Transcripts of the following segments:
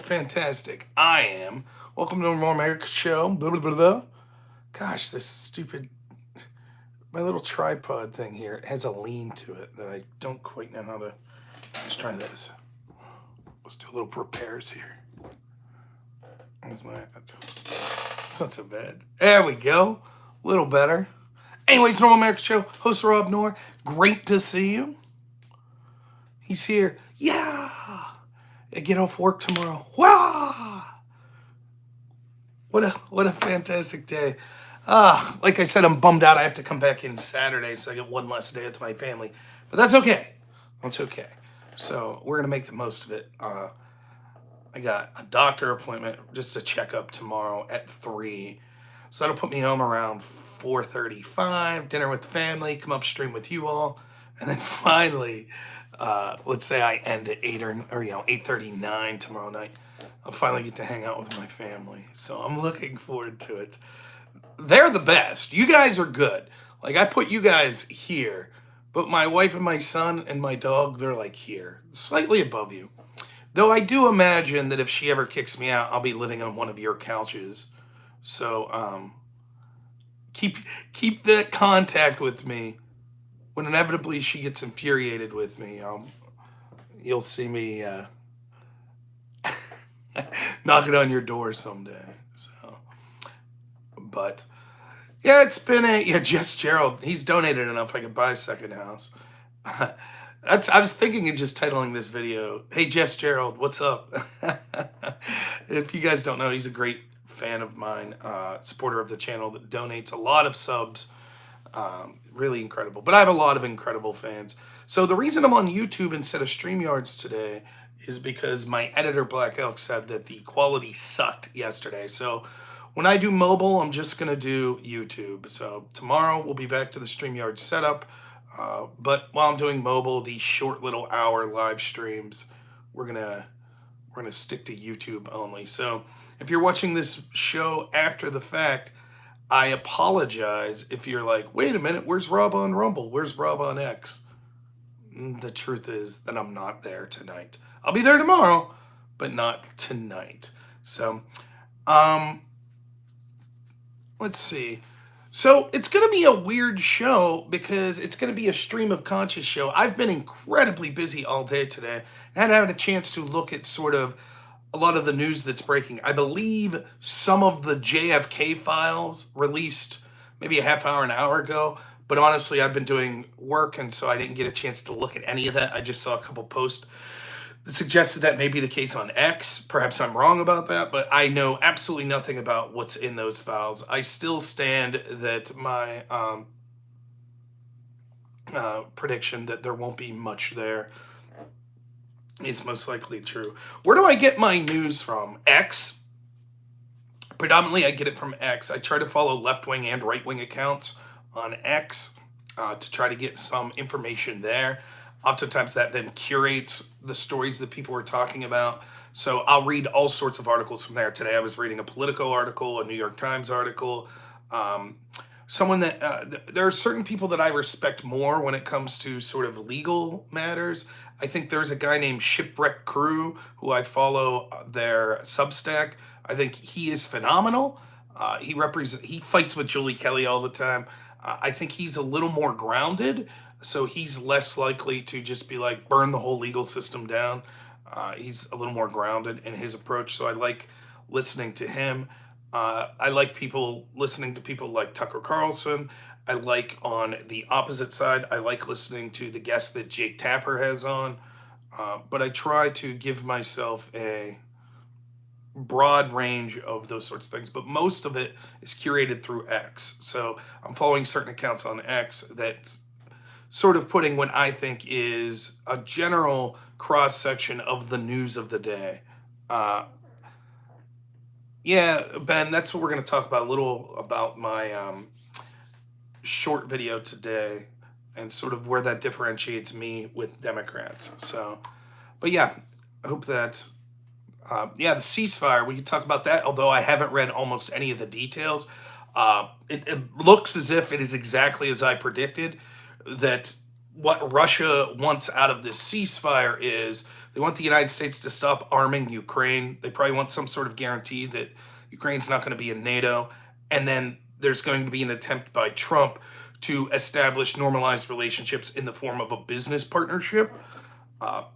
fantastic I am. Welcome to the More America Show. Blah, blah, blah, blah. Gosh, this stupid, my little tripod thing here has a lean to it that I don't quite know how to. Let's try this. Let's do a little repairs here. Where's my, it's not so bad. There we go. A little better. Anyways, Normal America Show, host Rob Noor. Great to see you. He's here. Yeah. I get off work tomorrow. Wow. What a fantastic day. Like I said, I'm bummed out. I have to come back in Saturday, so I get one less day with my family. But that's okay. That's okay. So we're gonna make the most of it. I got a doctor appointment, just a checkup tomorrow at 3. So that'll put me home around 4:35, dinner with the family, come upstream with you all, and then finally, let's say I end at 8 or 8:39 tomorrow night. I'll finally get to hang out with my family. So I'm looking forward to it. They're the best. You guys are good. Like, I put you guys here, but my wife and my son and my dog, they're like here, slightly above you. Though I do imagine that if she ever kicks me out, I'll be living on one of your couches. So keep that contact with me. When inevitably she gets infuriated with me, you'll see me knocking on your door someday. So, but yeah, it's been Jess Gerald. He's donated enough I could buy a second house. I was thinking of just titling this video, "Hey Jess Gerald, what's up?" If you guys don't know, he's a great fan of mine, supporter of the channel that donates a lot of subs. Really incredible. But I have a lot of incredible fans. So the reason I'm on YouTube instead of StreamYards today is because my editor, Black Elk, said that the quality sucked yesterday. So when I do mobile, I'm just going to do YouTube. So tomorrow we'll be back to the StreamYards setup. But while I'm doing mobile, these short little hour live streams, we're gonna stick to YouTube only. So if you're watching this show after the fact, I apologize if you're like, wait a minute, where's Rob on Rumble? Where's Rob on X? The truth is that I'm not there tonight. I'll be there tomorrow, but not tonight. So, let's see. So it's going to be a weird show because it's going to be a stream of conscious show. I've been incredibly busy all day today. I hadn't had a chance to look at sort of a lot of the news that's breaking. I believe some of the JFK files released maybe a half hour, an hour ago. But honestly, I've been doing work, and so I didn't get a chance to look at any of that. I just saw a couple posts that suggested that may be the case on X. Perhaps I'm wrong about that, but I know absolutely nothing about what's in those files. I still stand that my prediction that there won't be much there is most likely true. Where do I get my news from? X. Predominantly, I get it from X. I try to follow left-wing and right-wing accounts on X to try to get some information there. Oftentimes that then curates the stories that people are talking about. So I'll read all sorts of articles from there. Today I was reading a Politico article, a New York Times article. Someone that there are certain people that I respect more when it comes to sort of legal matters. I think there's a guy named Shipwreck Crew who I follow their Substack. I think he is phenomenal. He fights with Julie Kelly all the time. I think he's a little more grounded, so he's less likely to just be like burn the whole legal system down. He's a little more grounded in his approach, so I like listening to him. I like listening to people like Tucker Carlson. I like on the opposite side, I like listening to the guests that Jake Tapper has on. But I try to give myself a broad range of those sorts of things, but most of it is curated through X. So I'm following certain accounts on X that's sort of putting what I think is a general cross-section of the news of the day. Yeah, Ben, that's what we're going to talk about, a little about my short video today and sort of where that differentiates me with Democrats. So, but yeah, I hope that, the ceasefire, we can talk about that, although I haven't read almost any of the details. It looks as if it is exactly as I predicted, that what Russia wants out of this ceasefire is they want the United States to stop arming Ukraine. They probably want some sort of guarantee that Ukraine's not going to be in NATO. And then there's going to be an attempt by Trump to establish normalized relationships in the form of a business partnership.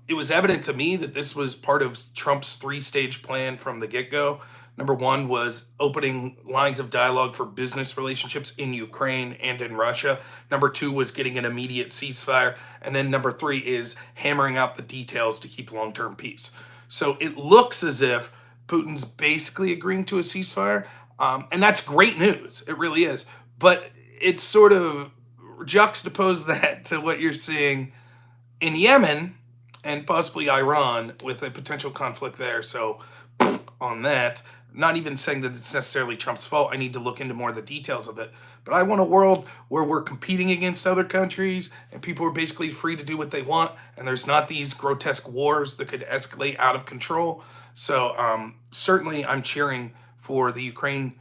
It was evident to me that this was part of Trump's three-stage plan from the get-go. Number one was opening lines of dialogue for business relationships in Ukraine and in Russia. Number two was getting an immediate ceasefire. And then number three is hammering out the details to keep long-term peace. So it looks as if Putin's basically agreeing to a ceasefire. And that's great news. It really is. But it's sort of juxtapose that to what you're seeing in Yemen and possibly Iran with a potential conflict there. So on that, not even saying that it's necessarily Trump's fault. I need to look into more of the details of it. But I want a world where we're competing against other countries and people are basically free to do what they want. And there's not these grotesque wars that could escalate out of control. So certainly I'm cheering for the Ukraine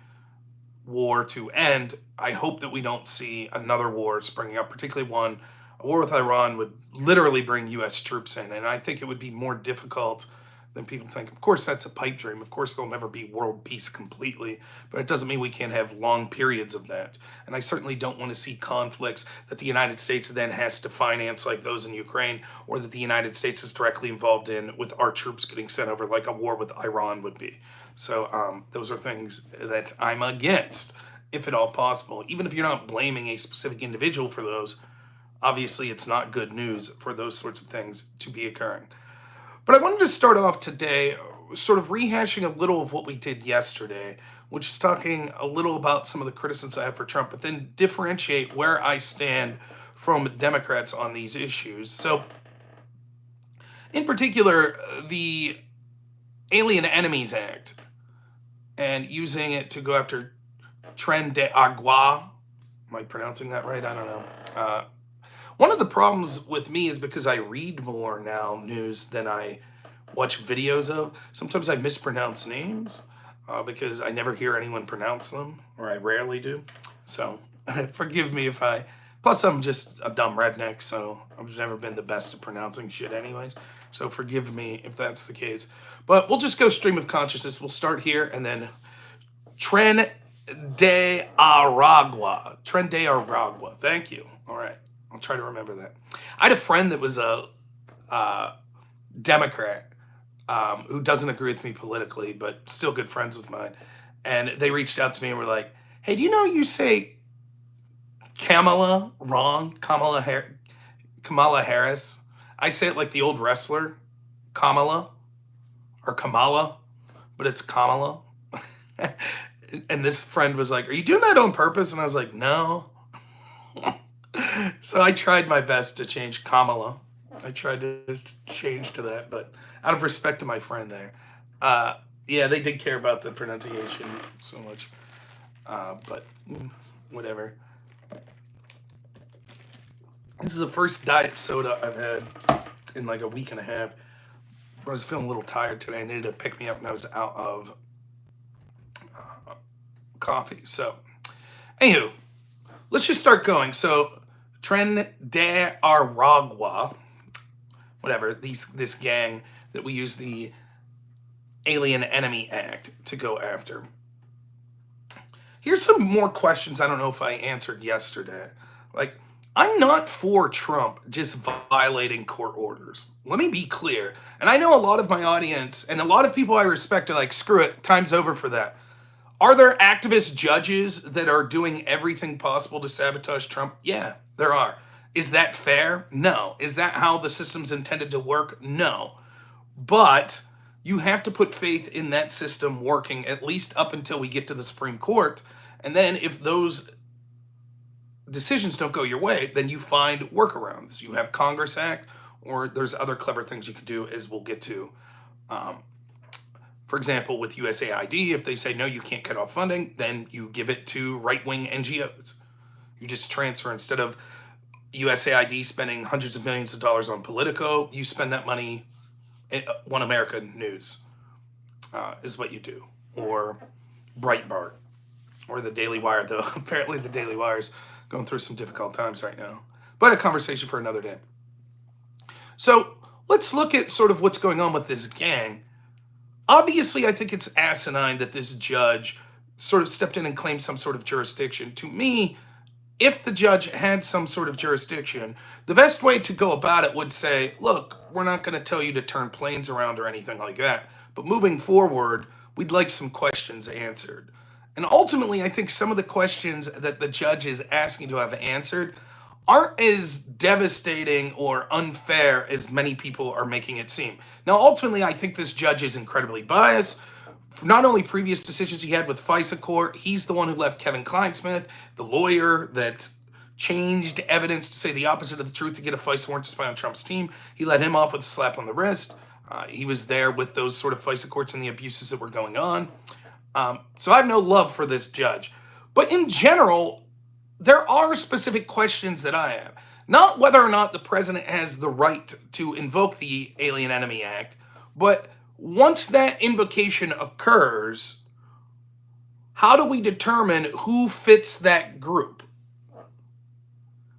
war to end. I hope that we don't see another war springing up, particularly one. A war with Iran would literally bring U.S. troops in, and I think it would be more difficult than people think. Of course, that's a pipe dream. Of course, there'll never be world peace completely, but it doesn't mean we can't have long periods of that. And I certainly don't want to see conflicts that the United States then has to finance, like those in Ukraine, or that the United States is directly involved in with our troops getting sent over, like a war with Iran would be. So those are things that I'm against, if at all possible. Even if you're not blaming a specific individual for those, obviously it's not good news for those sorts of things to be occurring. But I wanted to start off today sort of rehashing a little of what we did yesterday, which is talking a little about some of the criticisms I have for Trump, but then differentiate where I stand from Democrats on these issues. So, in particular, the Alien Enemies Act and using it to go after Tren de Agua. Am I pronouncing that right? I don't know. One of the problems with me is because I read more now news than I watch videos of. Sometimes I mispronounce names because I never hear anyone pronounce them, or I rarely do. So forgive me if I... Plus, I'm just a dumb redneck, so I've never been the best at pronouncing shit anyways. So forgive me if that's the case. But we'll just go stream of consciousness. We'll start here, and then Tren de Aragua. Tren de Aragua. Thank you. All right. I'll try to remember that. I had a friend that was a Democrat who doesn't agree with me politically, but still good friends with mine. And they reached out to me and were like, hey, do you know you say Kamala wrong? Kamala Harris. I say it like the old wrestler, Kamala, or Kamala, but it's Kamala. And this friend was like, are you doing that on purpose? And I was like, no. So I tried my best to change Kamala. I tried to change to that, but out of respect to my friend there. Yeah, they did care about the pronunciation so much. But whatever. This is the first diet soda I've had in like a week and a half. I was feeling a little tired today. I needed to pick me up and I was out of coffee. So, anywho, let's just start going. So, Tren de Aragua, whatever, this gang that we use the Alien Enemy Act to go after. Here's some more questions I don't know if I answered yesterday. Like, I'm not for Trump just violating court orders. Let me be clear. And I know a lot of my audience and a lot of people I respect are like, screw it, time's over for that. Are there activist judges that are doing everything possible to sabotage Trump? Yeah, there are. Is that fair? No. Is that how the system's intended to work? No. But you have to put faith in that system working at least up until we get to the Supreme Court. And then if those decisions don't go your way, then you find workarounds. You have Congress Act, or there's other clever things you can do, as we'll get to. For example, with USAID, if they say, no, you can't cut off funding, then you give it to right-wing NGOs. You just transfer, instead of USAID spending hundreds of millions of dollars on Politico, you spend that money at One America News, is what you do. Or Breitbart, or the Daily Wire, though apparently the Daily Wire's going through some difficult times right now. But a conversation for another day. So let's look at sort of what's going on with this gang. Obviously, I think it's asinine that this judge sort of stepped in and claimed some sort of jurisdiction. To me, if the judge had some sort of jurisdiction, the best way to go about it would say, look, we're not going to tell you to turn planes around or anything like that. But moving forward, we'd like some questions answered. And ultimately, I think some of the questions that the judge is asking to have answered aren't as devastating or unfair as many people are making it seem. Now, ultimately, I think this judge is incredibly biased. Not only previous decisions he had with FISA court, he's the one who left Kevin Kleinsmith, the lawyer that changed evidence to say the opposite of the truth to get a FISA warrant to spy on Trump's team. He let him off with a slap on the wrist. He was there with those sort of FISA courts and the abuses that were going on. So I have no love for this judge. But in general, there are specific questions that I have. Not whether or not the president has the right to invoke the Alien Enemy Act, but once that invocation occurs, how do we determine who fits that group?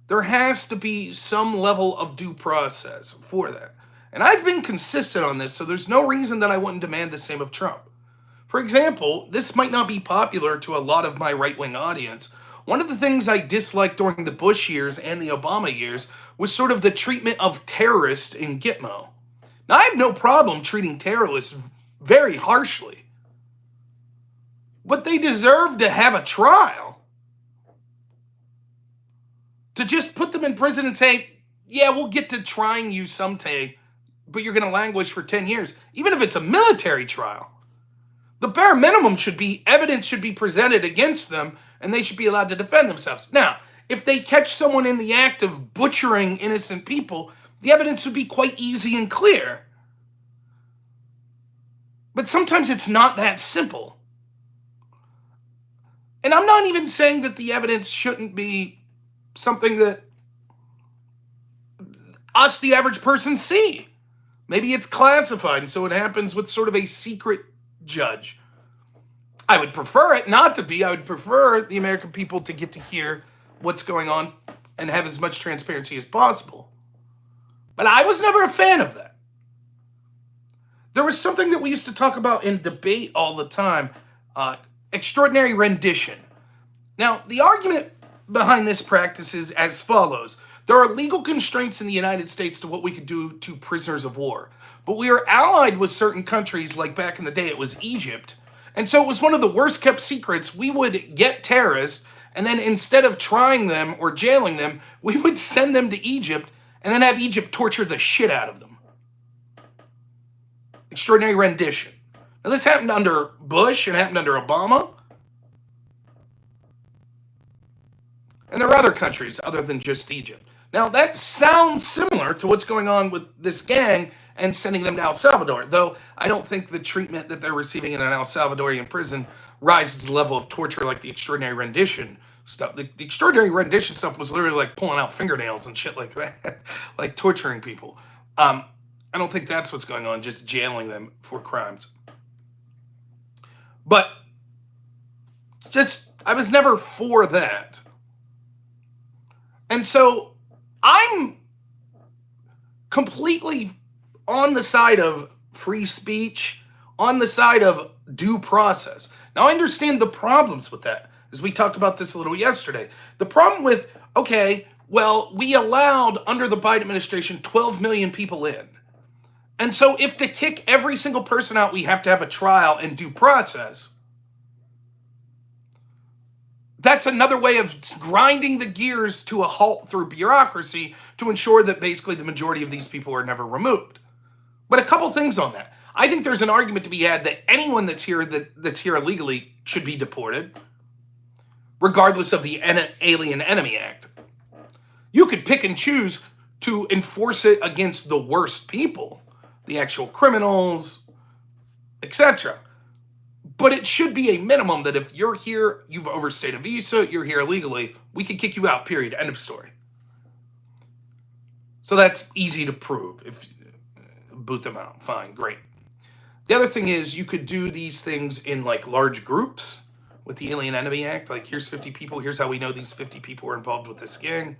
There has to be some level of due process for that. And I've been consistent on this, so there's no reason that I wouldn't demand the same of Trump. For example, this might not be popular to a lot of my right-wing audience. One of the things I disliked during the Bush years and the Obama years was sort of the treatment of terrorists in Gitmo. Now, I have no problem treating terrorists very harshly, but they deserve to have a trial. To just put them in prison and say, yeah, we'll get to trying you someday, but you're going to languish for 10 years, even if it's a military trial. The bare minimum should be evidence should be presented against them, and they should be allowed to defend themselves. Now, if they catch someone in the act of butchering innocent people, the evidence would be quite easy and clear. But sometimes it's not that simple. And I'm not even saying that the evidence shouldn't be something that us, the average person, see. Maybe it's classified, and so it happens with sort of a secret judge. I would prefer it not to be. I would prefer the American people to get to hear what's going on and have as much transparency as possible. But I was never a fan of that. There was something that we used to talk about in debate all the time, extraordinary rendition. Now, the argument behind this practice is as follows. There are legal constraints in the United States to what we could do to prisoners of war. But we are allied with certain countries, like back in the day it was Egypt. And so it was one of the worst kept secrets. We would get terrorists, and then instead of trying them or jailing them, we would send them to Egypt and then have Egypt torture the shit out of them. Extraordinary rendition. Now this happened under Bush, it happened under Obama. And there are other countries other than just Egypt. Now that sounds similar to what's going on with this gang and sending them to El Salvador, though I don't think the treatment that they're receiving in an El Salvadorian prison rises to the level of torture like the extraordinary rendition stuff. The extraordinary rendition stuff was literally like pulling out fingernails and shit like that, like torturing people. I don't think that's what's going on, just jailing them for crimes. But I was never for that. And so I'm completely on the side of free speech, on the side of due process. Now, I understand the problems with that, as we talked about this a little yesterday. The problem with, okay, well, we allowed, under the Biden administration, 12 million people in. And so if to kick every single person out, we have to have a trial and due process, that's another way of grinding the gears to a halt through bureaucracy to ensure that basically the majority of these people are never removed. But a couple things on that. I think there's an argument to be had that anyone that's here illegally should be deported, regardless of the Alien Enemy Act. You could pick and choose to enforce it against the worst people, the actual criminals, etc. But it should be a minimum that if you're here, you've overstayed a visa, you're here illegally, we can kick you out, period, end of story. So that's easy to prove. If boot them out, fine, great. The other thing is you could do these things in like large groups with the Alien Enemy Act. Like, here's 50 people, here's how we know these 50 people are involved with this gang,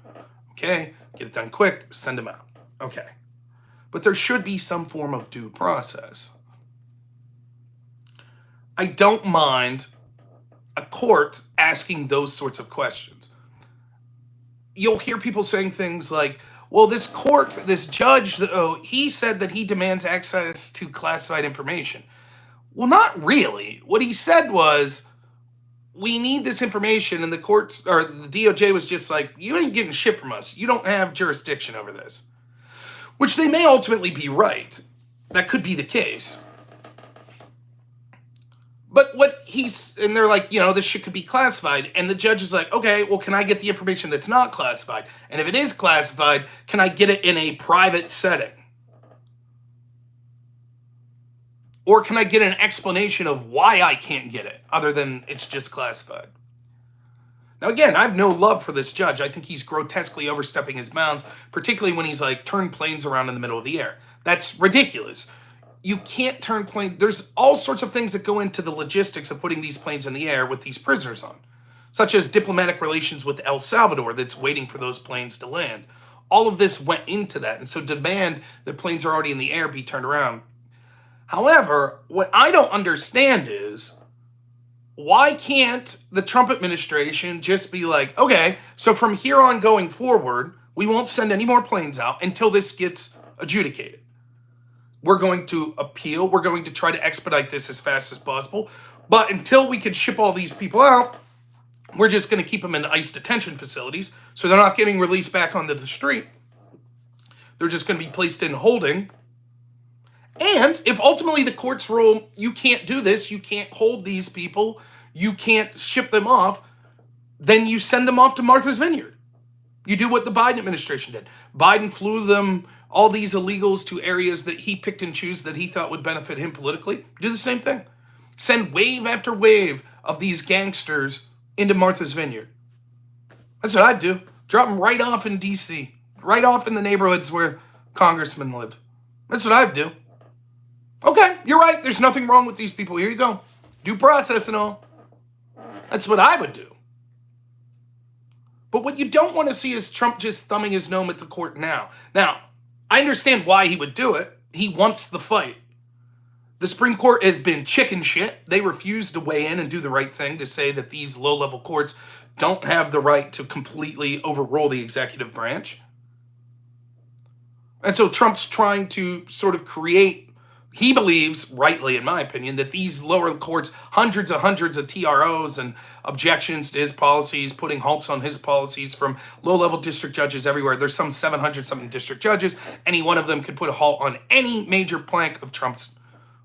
Okay, get it done quick, send them out. Okay. But there should be some form of due process. I don't mind a court asking those sorts of questions. You'll hear people saying things like, well, this court, this judge, he said that he demands access to classified information. Well, not really. What he said was, we need this information, and the courts, or the DOJ was just like, you ain't getting shit from us. You don't have jurisdiction over this. Which they may ultimately be right. That could be the case. But and they're like, this shit could be classified. And the judge is like, okay, well, can I get the information that's not classified? And if it is classified, can I get it in a private setting? Or can I get an explanation of why I can't get it, other than it's just classified? Now, again, I have no love for this judge. I think he's grotesquely overstepping his bounds, particularly when he's like, turn planes around in the middle of the air. That's ridiculous. You can't turn planes. There's all sorts of things that go into the logistics of putting these planes in the air with these prisoners on, such as diplomatic relations with El Salvador that's waiting for those planes to land. All of this went into that. And so demand that planes are already in the air be turned around. However, what I don't understand is, why can't the Trump administration just be like, okay, so from here on going forward, we won't send any more planes out until this gets adjudicated. We're going to appeal. We're going to try to expedite this as fast as possible. But until we can ship all these people out, we're just going to keep them in ICE detention facilities. So they're not getting released back onto the street. They're just going to be placed in holding. And if ultimately the courts rule, you can't do this, you can't hold these people, you can't ship them off, then you send them off to Martha's Vineyard. You do what the Biden administration did. Biden flew them, all these illegals, to areas that he picked and chose that he thought would benefit him politically. Do the same thing. Send wave after wave of these gangsters into Martha's Vineyard. That's what I'd do. Drop them right off in D.C., right off in the neighborhoods where congressmen live. That's what I'd do. Okay, you're right. There's nothing wrong with these people. Here you go. Due process and all. That's what I would do. But what you don't want to see is Trump just thumbing his nose at the court now. Now, I understand why he would do it. He wants the fight. The Supreme Court has been chicken shit. They refuse to weigh in and do the right thing to say that these low-level courts don't have the right to completely overrule the executive branch. And so Trump's trying to sort of create, he believes, rightly in my opinion, that these lower courts, hundreds of TROs and objections to his policies, putting halts on his policies from low-level district judges everywhere. There's some 700-something district judges. Any one of them could put a halt on any major plank of Trump's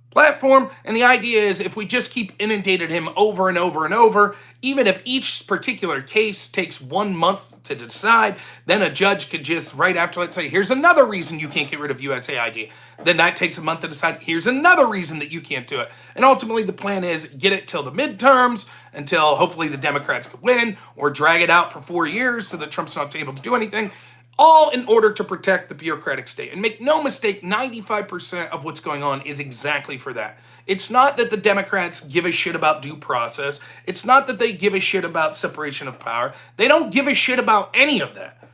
platform. And the idea is, if we just keep inundating him over and over and over, even if each particular case takes 1 month to decide, then a judge could just, right after, let's say, here's another reason you can't get rid of USAID. Then that takes a month to decide, here's another reason that you can't do it. And ultimately the plan is get it till the midterms, until hopefully the Democrats could win, or drag it out for 4 years so that Trump's not able to do anything. All in order to protect the bureaucratic state. And make no mistake, 95% of what's going on is exactly for that. It's not that the Democrats give a shit about due process. It's not that they give a shit about separation of power. They don't give a shit about any of that.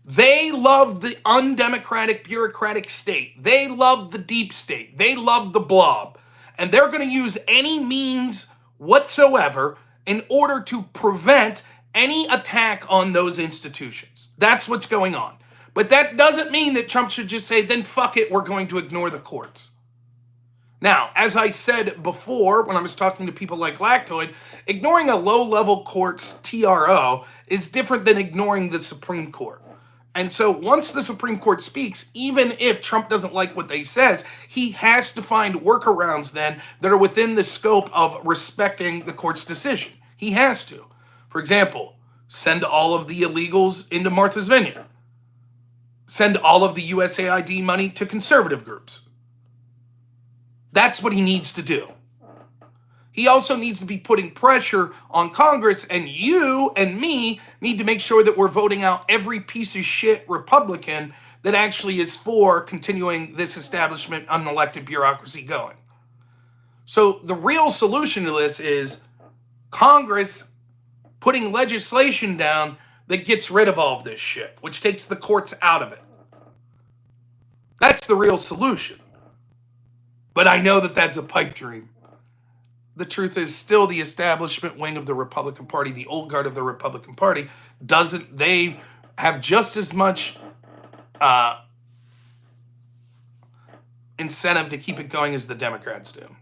They love the undemocratic bureaucratic state. They love the deep state. They love the blob. And they're going to use any means whatsoever in order to prevent any attack on those institutions. That's what's going on. But that doesn't mean that Trump should just say, then fuck it, we're going to ignore the courts. Now, as I said before, when I was talking to people like Lactoid, ignoring a low-level court's TRO is different than ignoring the Supreme Court. And so once the Supreme Court speaks, even if Trump doesn't like what they says, he has to find workarounds then that are within the scope of respecting the court's decision. He has to. For example, send all of the illegals into Martha's Vineyard. Send all of the USAID money to conservative groups. That's what he needs to do. He also needs to be putting pressure on Congress, and you and me need to make sure that we're voting out every piece of shit Republican that actually is for continuing this establishment unelected bureaucracy going. So the real solution to this is Congress putting legislation down that gets rid of all of this shit, which takes the courts out of it. That's the real solution. But I know that that's a pipe dream. The truth is still the establishment wing of the Republican Party, the old guard of the Republican Party, they have just as much incentive to keep it going as the Democrats do.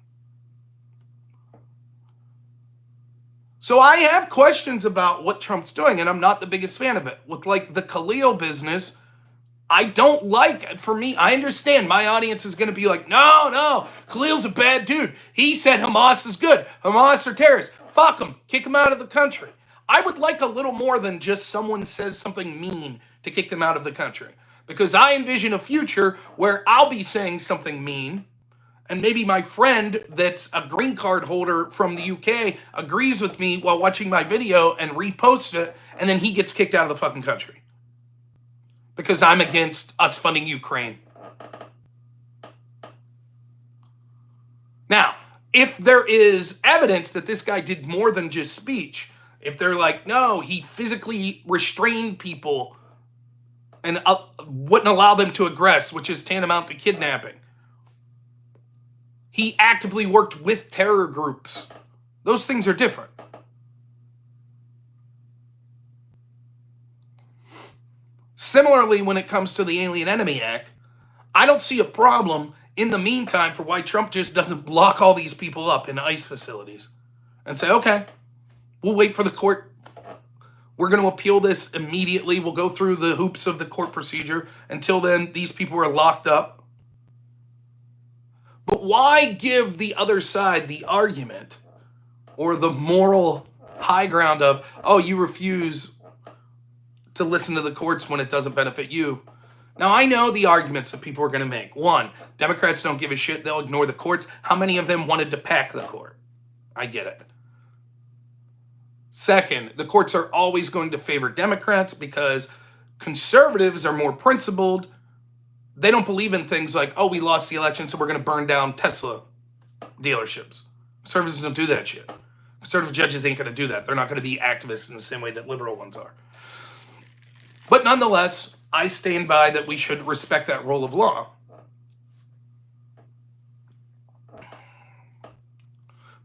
So I have questions about what Trump's doing, and I'm not the biggest fan of it. With like the Khalil business, I don't like, for me, I understand my audience is going to be like, no, Khalil's a bad dude. He said Hamas is good. Hamas are terrorists. Fuck him. Kick him out of the country. I would like a little more than just someone says something mean to kick them out of the country. Because I envision a future where I'll be saying something mean, and maybe my friend that's a green card holder from the UK agrees with me while watching my video and reposts it, and then he gets kicked out of the fucking country. Because I'm against us funding Ukraine. Now, if there is evidence that this guy did more than just speech, if they're like, no, he physically restrained people and wouldn't allow them to aggress, which is tantamount to kidnapping. He actively worked with terror groups. Those things are different. Similarly, when it comes to the Alien Enemy Act, I don't see a problem in the meantime for why Trump just doesn't block all these people up in ICE facilities and say, okay, we'll wait for the court. We're going to appeal this immediately. We'll go through the hoops of the court procedure. Until then, these people are locked up. But why give the other side the argument or the moral high ground of, oh, you refuse to listen to the courts when it doesn't benefit you? Now, I know the arguments that people are going to make. One, Democrats don't give a shit. They'll ignore the courts. How many of them wanted to pack the court? I get it. Second, the courts are always going to favor Democrats because conservatives are more principled. They don't believe in things like, oh, we lost the election, so we're going to burn down Tesla dealerships. Conservatives don't do that shit. Conservative judges ain't going to do that. They're not going to be activists in the same way that liberal ones are. But nonetheless, I stand by that we should respect that rule of law.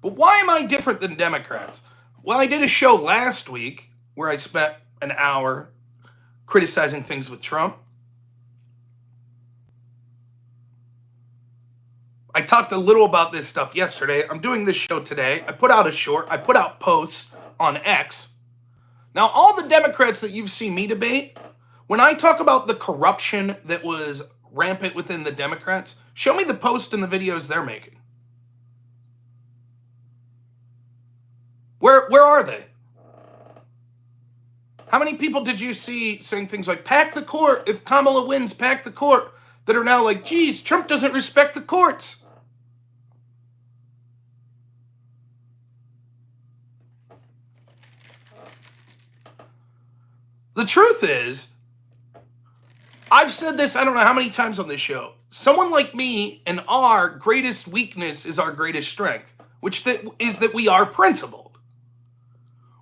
But why am I different than Democrats? Well, I did a show last week where I spent an hour criticizing things with Trump. I talked a little about this stuff yesterday. I'm doing this show today. I put out posts on X. Now, all the Democrats that you've seen me debate, when I talk about the corruption that was rampant within the Democrats, show me the posts and the videos they're making. Where are they? How many people did you see saying things like, pack the court, if Kamala wins, pack the court, that are now like, geez, Trump doesn't respect the courts? The truth is, I've said this I don't know how many times on this show. Someone like me and our greatest weakness is our greatest strength, which is that we are principled.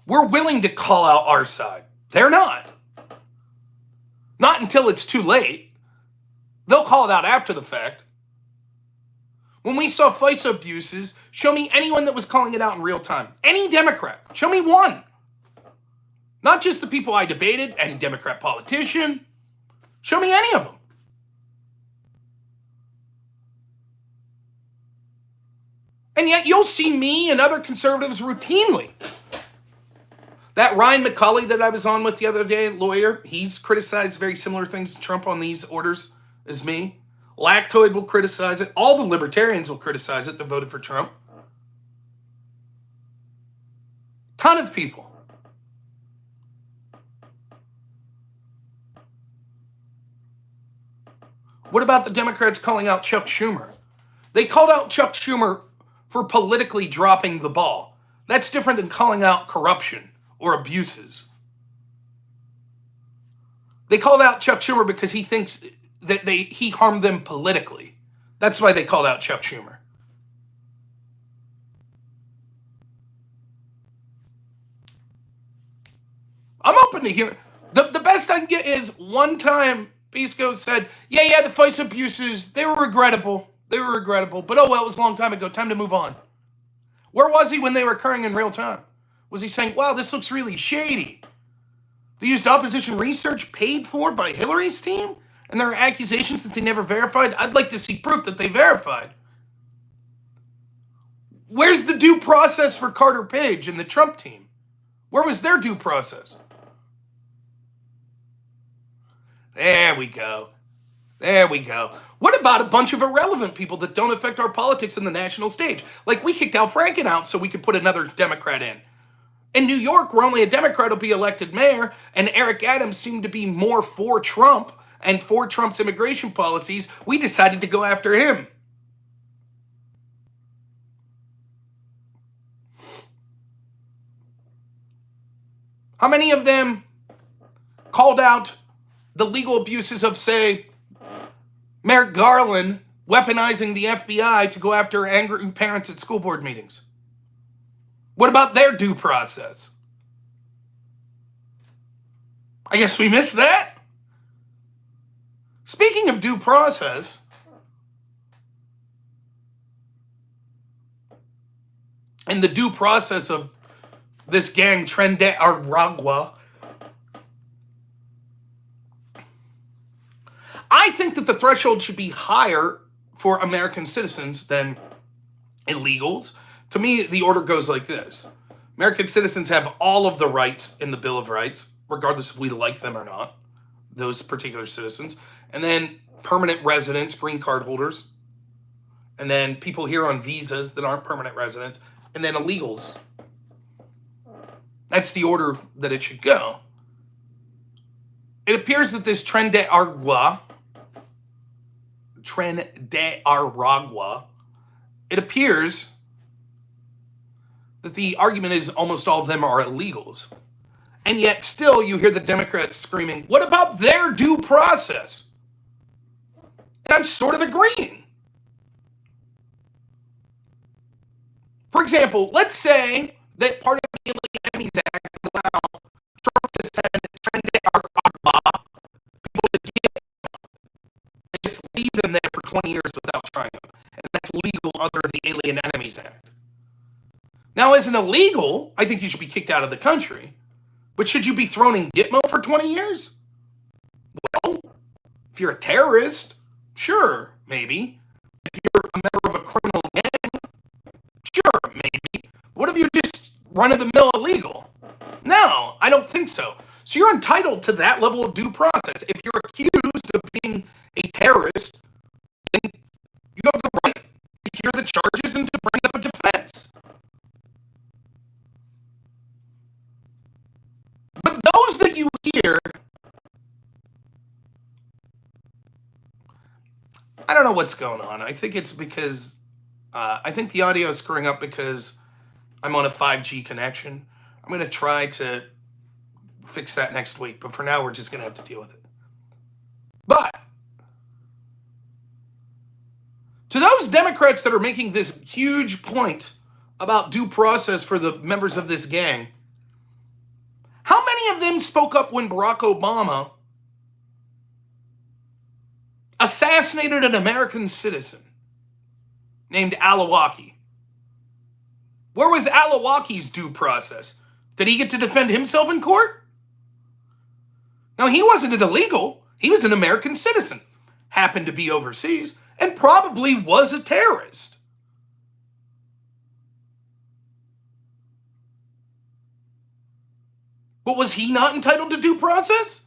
We're willing to call out our side. They're not. Not until it's too late. They'll call it out after the fact. When we saw FISA abuses, show me anyone that was calling it out in real time. Any Democrat. Show me one. Not just the people I debated, any Democrat politician. Show me any of them. And yet you'll see me and other conservatives routinely. That Ryan McCauley that I was on with the other day, lawyer, he's criticized very similar things to Trump on these orders as me. Lactoid will criticize it. All the libertarians will criticize it that voted for Trump. Ton of people. What about the Democrats calling out Chuck Schumer? They called out Chuck Schumer for politically dropping the ball. That's different than calling out corruption or abuses. They called out Chuck Schumer because he thinks that he harmed them politically. That's why they called out Chuck Schumer. I'm open to hear. The best I can get is one time Pisco said, yeah, the FICE abuses, they were regrettable. They were regrettable. But oh well, it was a long time ago. Time to move on. Where was he when they were occurring in real time? Was he saying, wow, this looks really shady? They used opposition research paid for by Hillary's team? And there are accusations that they never verified? I'd like to see proof that they verified. Where's the due process for Carter Page and the Trump team? Where was their due process? There we go. There we go. What about a bunch of irrelevant people that don't affect our politics in the national stage? Like, we kicked Al Franken out so we could put another Democrat in. In New York, where only a Democrat will be elected mayor, and Eric Adams seemed to be more for Trump and for Trump's immigration policies, we decided to go after him. How many of them called out the legal abuses of, say, Merrick Garland weaponizing the FBI to go after angry parents at school board meetings? What about their due process? I guess we missed that. Speaking of due process, and the due process of this gang, Tren de Aragua, I think that the threshold should be higher for American citizens than illegals. To me, the order goes like this. American citizens have all of the rights in the Bill of Rights, regardless if we like them or not, those particular citizens. And then permanent residents, green card holders. And then people here on visas that aren't permanent residents. And then illegals. That's the order that it should go. It appears that this Tren de Aragua, it appears that the argument is almost all of them are illegals. And yet still you hear the Democrats screaming, what about their due process? And I'm sort of agreeing. For example, let's say that part of the Alien Enemies Act would allow Trump to send Tren de Aragua people to get and just leave them there for 20 years without trying them. And that's legal under the Alien Enemies Act. Now, as an illegal, I think you should be kicked out of the country. But should you be thrown in Gitmo for 20 years? Well, if you're a terrorist, sure, maybe. If you're a member of a criminal gang, sure, maybe. What if you're just run-of-the-mill illegal? No, I don't think so. So you're entitled to that level of due process. If you're accused of being a terrorist, then you have the right to hear the charges and to bring up a defense. But those that you hear, I don't know what's going on. I think it's because, I think the audio is screwing up because I'm on a 5G connection. I'm going to try to fix that next week, but for now we're just going to have to deal with it. But to those Democrats that are making this huge point about due process for the members of this gang, how many of them spoke up when Barack Obama assassinated an American citizen named Alawaki? Where was Alawaki's due process? Did he get to defend himself in court? Now, he wasn't an illegal. He was an American citizen. Happened to be overseas and probably was a terrorist. But was he not entitled to due process?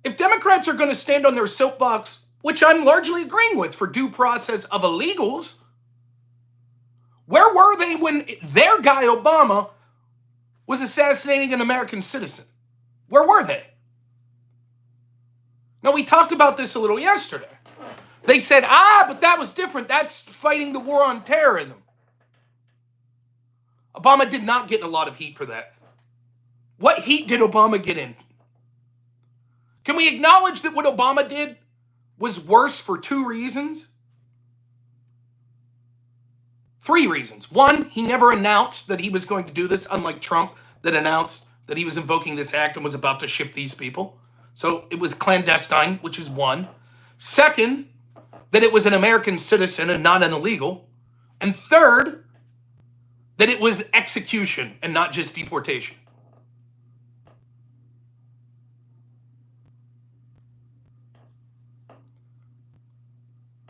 If Democrats are going to stand on their soapbox, which I'm largely agreeing with, for due process of illegals, where were they when their guy Obama was assassinating an American citizen? Where were they? Now, we talked about this a little yesterday. They said, but that was different. That's fighting the war on terrorism. Obama did not get in a lot of heat for that. What heat did Obama get in? Can we acknowledge that what Obama did was worse for 2 reasons? 3 reasons. 1, he never announced that he was going to do this, unlike Trump that announced that he was invoking this act and was about to ship these people. So it was clandestine, which is one. Second, that it was an American citizen and not an illegal. And third, that it was execution and not just deportation.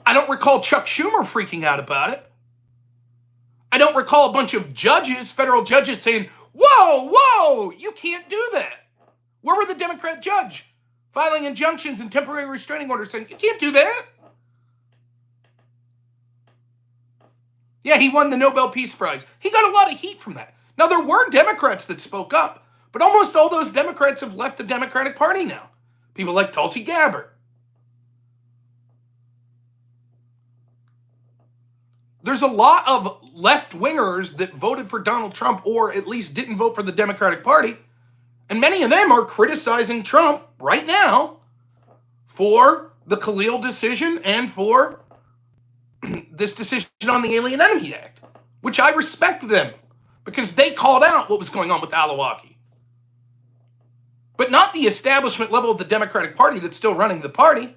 I don't recall Chuck Schumer freaking out about it. I don't recall a bunch of judges, federal judges, saying, whoa, you can't do that. Where were the Democrat judge filing injunctions and temporary restraining orders saying, you can't do that? Yeah, he won the Nobel Peace Prize. He got a lot of heat from that. Now, there were Democrats that spoke up, but almost all those Democrats have left the Democratic Party now. People like Tulsi Gabbard. There's a lot of left-wingers that voted for Donald Trump or at least didn't vote for the Democratic Party. And many of them are criticizing Trump right now for the Khalil decision and for this decision on the Alien Enemy Act, which I respect them because they called out what was going on with Alawaki. But not the establishment level of the Democratic Party that's still running the party.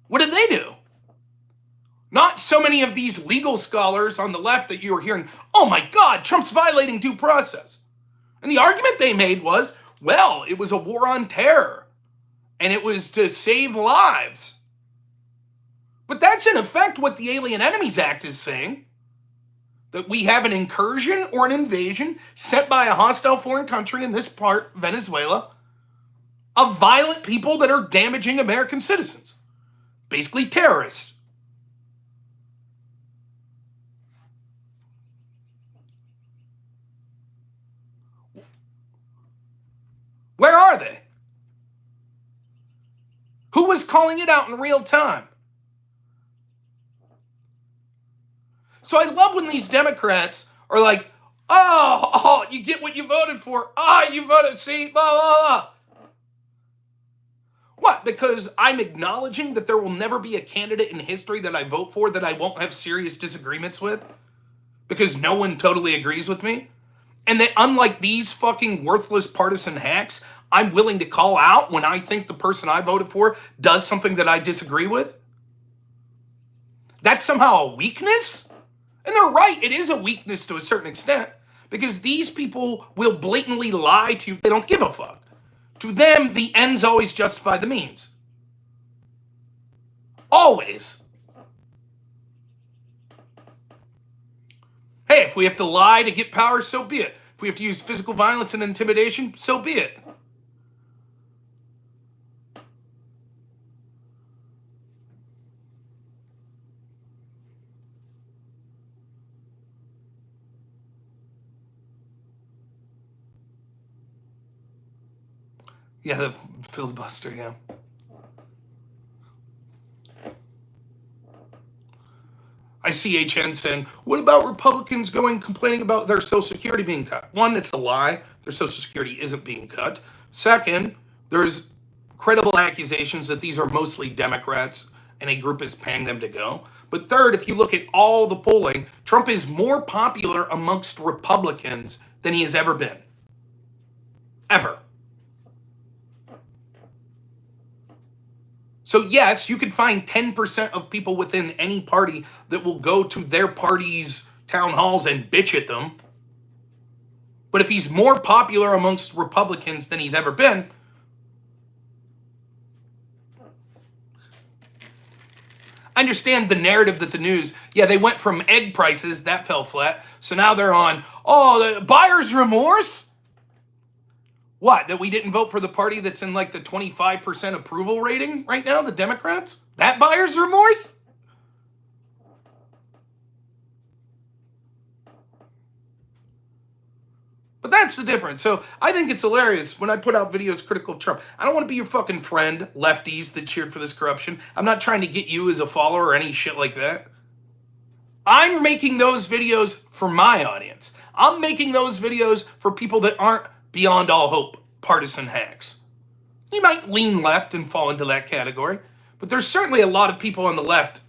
What did they do? Not so many of these legal scholars on the left that you were hearing, oh my God, Trump's violating due process. And the argument they made was, well, it was a war on terror and it was to save lives. But that's in effect what the Alien Enemies Act is saying, that we have an incursion or an invasion sent by a hostile foreign country, in this part, Venezuela, of violent people that are damaging American citizens. Basically terrorists. Where are they? Who was calling it out in real time? So I love when these Democrats are like, oh, you get what you voted for. You voted, see, blah, blah, blah. What? Because I'm acknowledging that there will never be a candidate in history that I vote for that I won't have serious disagreements with? Because no one totally agrees with me? And that unlike these fucking worthless partisan hacks, I'm willing to call out when I think the person I voted for does something that I disagree with? That's somehow a weakness? And they're right, it is a weakness to a certain extent, because these people will blatantly lie to you. They don't give a fuck. To them, the ends always justify the means. Always. Hey, if we have to lie to get power, so be it. If we have to use physical violence and intimidation, so be it. Yeah, the filibuster, yeah. I see HN saying, what about Republicans complaining about their Social Security being cut? One, it's a lie. Their Social Security isn't being cut. Second, there's credible accusations that these are mostly Democrats and a group is paying them to go. But third, if you look at all the polling, Trump is more popular amongst Republicans than he has ever been. Ever. So yes, you could find 10% of people within any party that will go to their party's town halls and bitch at them. But if he's more popular amongst Republicans than he's ever been, I understand the narrative that the news, yeah, they went from egg prices, that fell flat, so now they're on, the buyer's remorse? What, that we didn't vote for the party that's in like the 25% approval rating right now, the Democrats? That buyer's remorse? But that's the difference. So I think it's hilarious when I put out videos critical of Trump. I don't want to be your fucking friend, lefties that cheered for this corruption. I'm not trying to get you as a follower or any shit like that. I'm making those videos for my audience. I'm making those videos for people that aren't beyond all hope partisan hacks. You might lean left and fall into that category, but there's certainly a lot of people on the left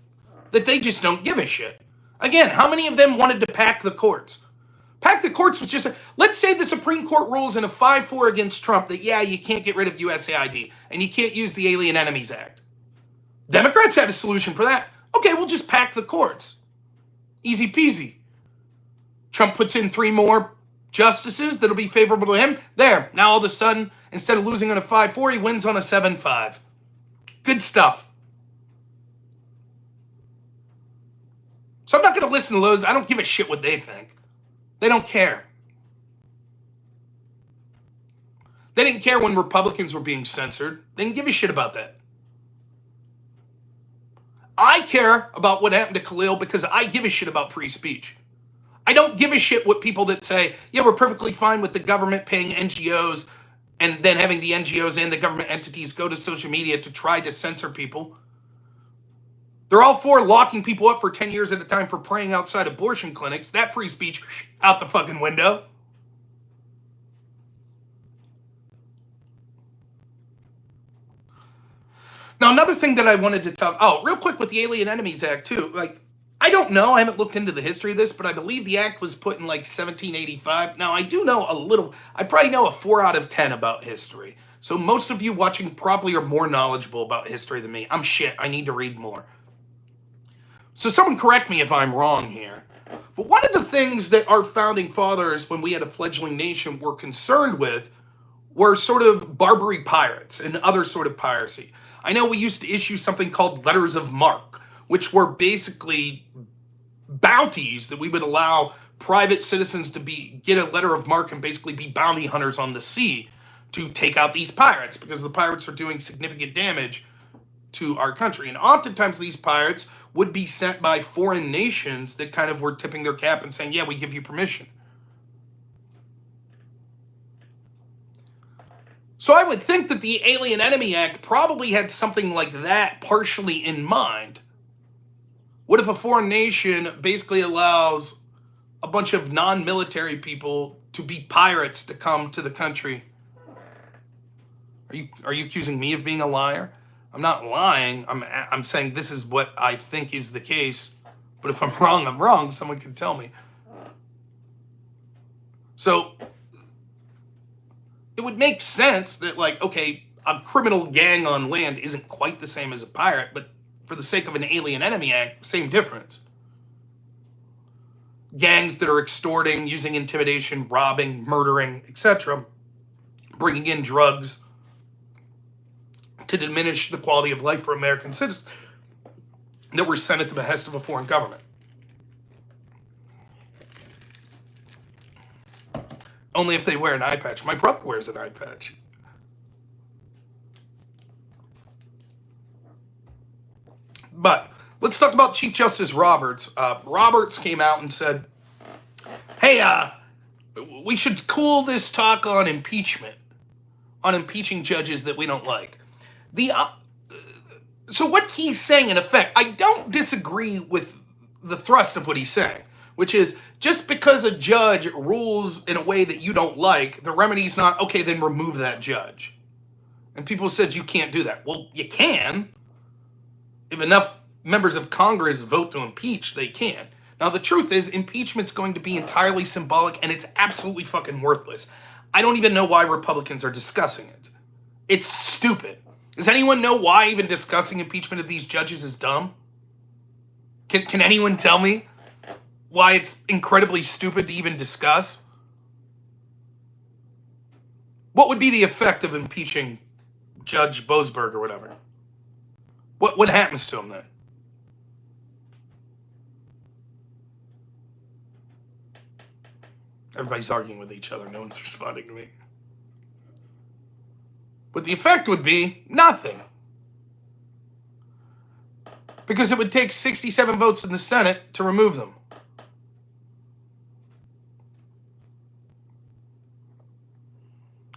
that they just don't give a shit. Again, how many of them wanted to pack the courts? Pack the courts was just, let's say the Supreme Court rules in a 5-4 against Trump that, yeah, you can't get rid of USAID and you can't use the Alien Enemies Act. Democrats had a solution for that. Okay, we'll just pack the courts. Easy peasy. Trump puts in 3 more justices that'll be favorable to him. There, now all of a sudden, instead of losing on a 5-4, he wins on a 7-5. Good stuff. So I'm not going to listen to those. I don't give a shit what they think. They don't care. They didn't care when Republicans were being censored. They didn't give a shit about that. I care about what happened to Khalil because I give a shit about free speech. I don't give a shit what people that say, yeah, we're perfectly fine with the government paying NGOs and then having the NGOs and the government entities go to social media to try to censor people. They're all for locking people up for 10 years at a time for praying outside abortion clinics. That free speech, out the fucking window. Now, another thing that I wanted to talk, real quick with the Alien Enemies Act, too. Like, I don't know, I haven't looked into the history of this, but I believe the act was put in like 1785. Now, I do know a little, I probably know a 4 out of 10 about history. So most of you watching probably are more knowledgeable about history than me. I'm shit, I need to read more. So someone correct me if I'm wrong here. But one of the things that our founding fathers, when we had a fledgling nation, were concerned with were sort of Barbary pirates and other sort of piracy. I know we used to issue something called letters of marque, which were basically bounties that we would allow private citizens to get a letter of marque and basically be bounty hunters on the sea to take out these pirates because the pirates are doing significant damage to our country. And oftentimes these pirates would be sent by foreign nations that kind of were tipping their cap and saying, yeah, we give you permission. So I would think that the Alien Enemy Act probably had something like that partially in mind. What if a foreign nation basically allows a bunch of non-military people to be pirates to come to the country? Are you accusing me of being a liar? I'm not lying. I'm saying this is what I think is the case. But if I'm wrong, I'm wrong. Someone can tell me. So it would make sense that, like, okay, a criminal gang on land isn't quite the same as a pirate, but for the sake of an Alien Enemy Act, same difference. Gangs that are extorting, using intimidation, robbing, murdering, etc., bringing in drugs to diminish the quality of life for American citizens that were sent at the behest of a foreign government. Only if they wear an eye patch. My brother wears an eye patch. But let's talk about Chief Justice Roberts. Roberts came out and said, hey, we should cool this talk on impeachment, on impeaching judges that we don't like. So what he's saying, in effect, I don't disagree with the thrust of what he's saying, which is just because a judge rules in a way that you don't like, the remedy's not, okay, then remove that judge. And people said you can't do that. Well, you can. If enough members of Congress vote to impeach, they can. Now, the truth is, impeachment's going to be entirely symbolic, and it's absolutely fucking worthless. I don't even know why Republicans are discussing it. It's stupid. Does anyone know why even discussing impeachment of these judges is dumb? Can anyone tell me why it's incredibly stupid to even discuss? What would be the effect of impeaching Judge Boasberg or whatever? What happens to him then? Everybody's arguing with each other. No one's responding to me. But the effect would be nothing. Because it would take 67 votes in the Senate to remove them.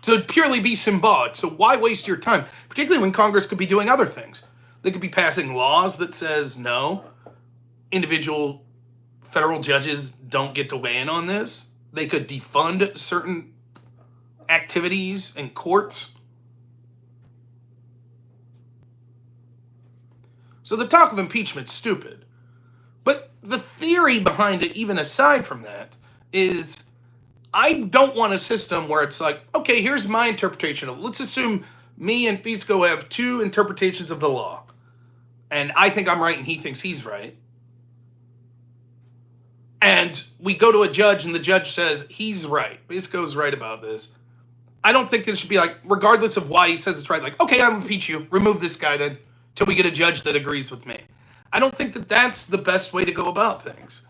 So it'd purely be symbolic. So why waste your time? Particularly when Congress could be doing other things. They could be passing laws that says, no, individual federal judges don't get to weigh in on this. They could defund certain activities in courts. So the talk of impeachment's stupid. But the theory behind it, even aside from that, is I don't want a system where it's like, okay, here's my interpretation of it. Let's assume me and Pisco have two interpretations of the law. And I think I'm right and he thinks he's right. And we go to a judge and the judge says he's right. Pisco's right about this. I don't think that it should be like, regardless of why he says it's right, like, okay, I'll impeach you. Remove this guy then till we get a judge that agrees with me. I don't think that that's the best way to go about things.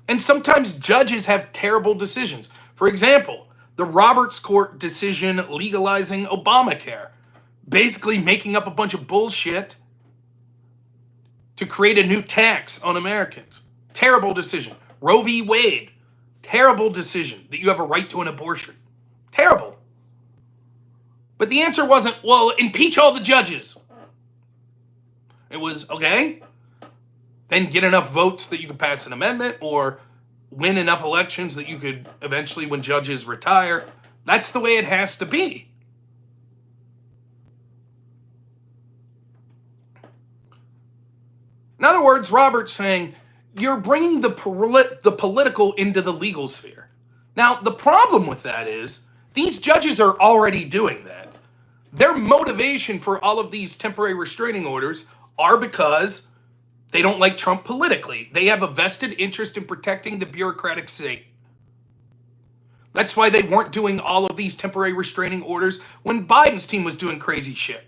And sometimes judges have terrible decisions. For example, the Roberts Court decision legalizing Obamacare, basically making up a bunch of bullshit to create a new tax on Americans. Terrible decision. Roe v. Wade, terrible decision that you have a right to an abortion. Terrible. But the answer wasn't, well, impeach all the judges. It was, okay, then get enough votes that you could pass an amendment or win enough elections that you could eventually, when judges retire. That's the way it has to be. In other words, Robert's saying, you're bringing the political into the legal sphere. Now, the problem with that is, these judges are already doing that. Their motivation for all of these temporary restraining orders are because they don't like Trump politically. They have a vested interest in protecting the bureaucratic state. That's why they weren't doing all of these temporary restraining orders when Biden's team was doing crazy shit.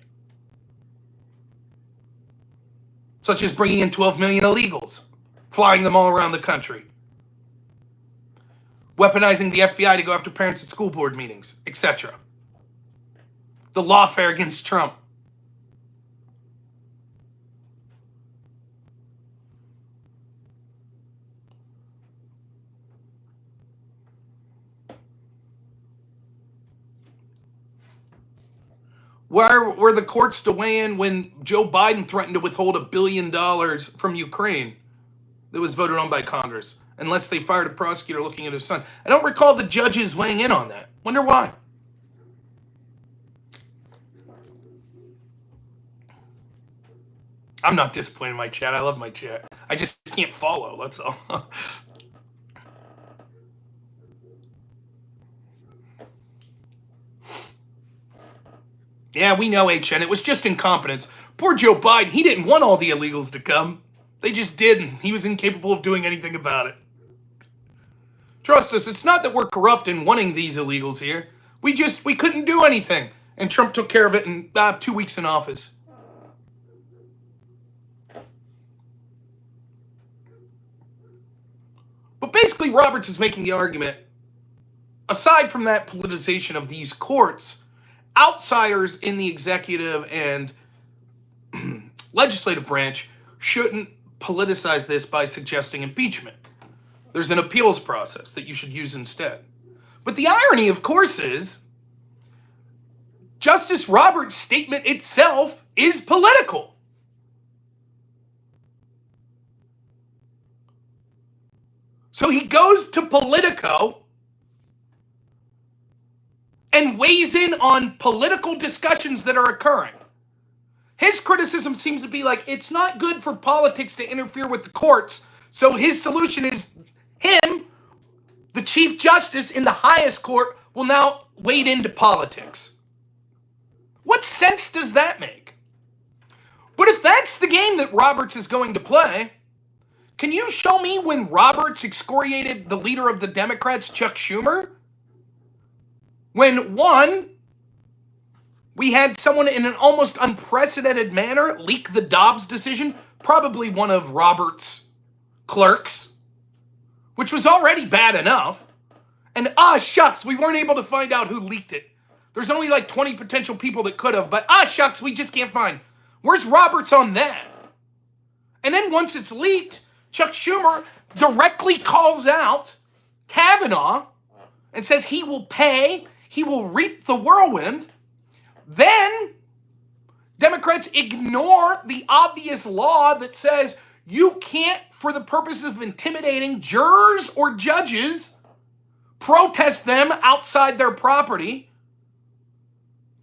Such as bringing in 12 million illegals, flying them all around the country, weaponizing the FBI to go after parents at school board meetings, etc. The lawfare against Trump. Where were the courts to weigh in when Joe Biden threatened to withhold $1 billion from Ukraine that was voted on by Congress, unless they fired a prosecutor looking at his son? I don't recall the judges weighing in on that. Wonder why. I'm not disappointed in my chat. I love my chat. I just can't follow, that's all. Yeah, we know, HN. It was just incompetence. Poor Joe Biden, he didn't want all the illegals to come. They just didn't. He was incapable of doing anything about it. Trust us, it's not that we're corrupt in wanting these illegals here. We couldn't do anything. And Trump took care of it in 2 weeks in office. But basically, Roberts is making the argument, aside from that politicization of these courts, outsiders in the executive and legislative branch shouldn't politicize this by suggesting impeachment. There's an appeals process that you should use instead. But the irony, of course, is Justice Roberts' statement itself is political. So he goes to Politico and weighs in on political discussions that are occurring. His criticism seems to be like, it's not good for politics to interfere with the courts, so his solution is him, the Chief Justice in the highest court, will now wade into politics. What sense does that make? But if that's the game that Roberts is going to play, can you show me when Roberts excoriated the leader of the Democrats, Chuck Schumer? When, one, we had someone in an almost unprecedented manner leak the Dobbs decision, probably one of Roberts' clerks, which was already bad enough. And shucks, we weren't able to find out who leaked it. There's only like 20 potential people that could have, but shucks, we just can't find. Where's Roberts on that? And then once it's leaked, Chuck Schumer directly calls out Kavanaugh and says he will pay, he will reap the whirlwind. Then Democrats ignore the obvious law that says you can't, for the purposes of intimidating jurors or judges, protest them outside their property.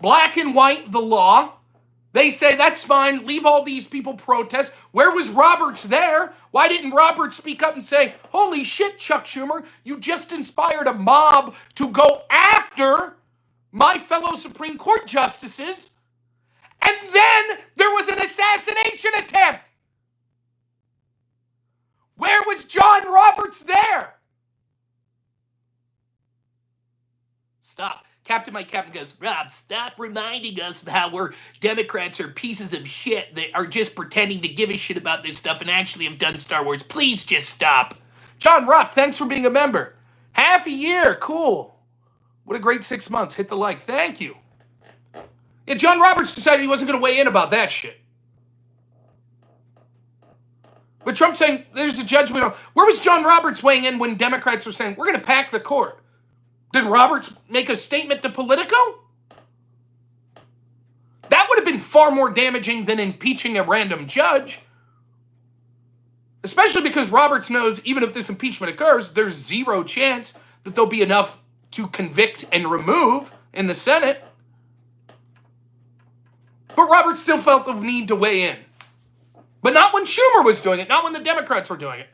Black and white, the law. They say, that's fine, leave all these people protest. Where was Roberts there? Why didn't Roberts speak up and say, holy shit, Chuck Schumer, you just inspired a mob to go after my fellow Supreme Court justices, and then there was an assassination attempt. Where was John Roberts there? Stop. Captain, my captain goes, Rob, stop reminding us of how Democrats are pieces of shit that are just pretending to give a shit about this stuff and actually have done Star Wars. Please just stop. John Rock, thanks for being a member. Half a year, cool. What a great 6 months. Hit the like. Thank you. Yeah, John Roberts decided he wasn't going to weigh in about that shit. But Trump saying there's a judgment. Where was John Roberts weighing in when Democrats were saying, we're going to pack the court? Did Roberts make a statement to Politico? That would have been far more damaging than impeaching a random judge. Especially because Roberts knows even if this impeachment occurs, there's zero chance that there'll be enough to convict and remove in the Senate. But Roberts still felt the need to weigh in. But not when Schumer was doing it, not when the Democrats were doing it.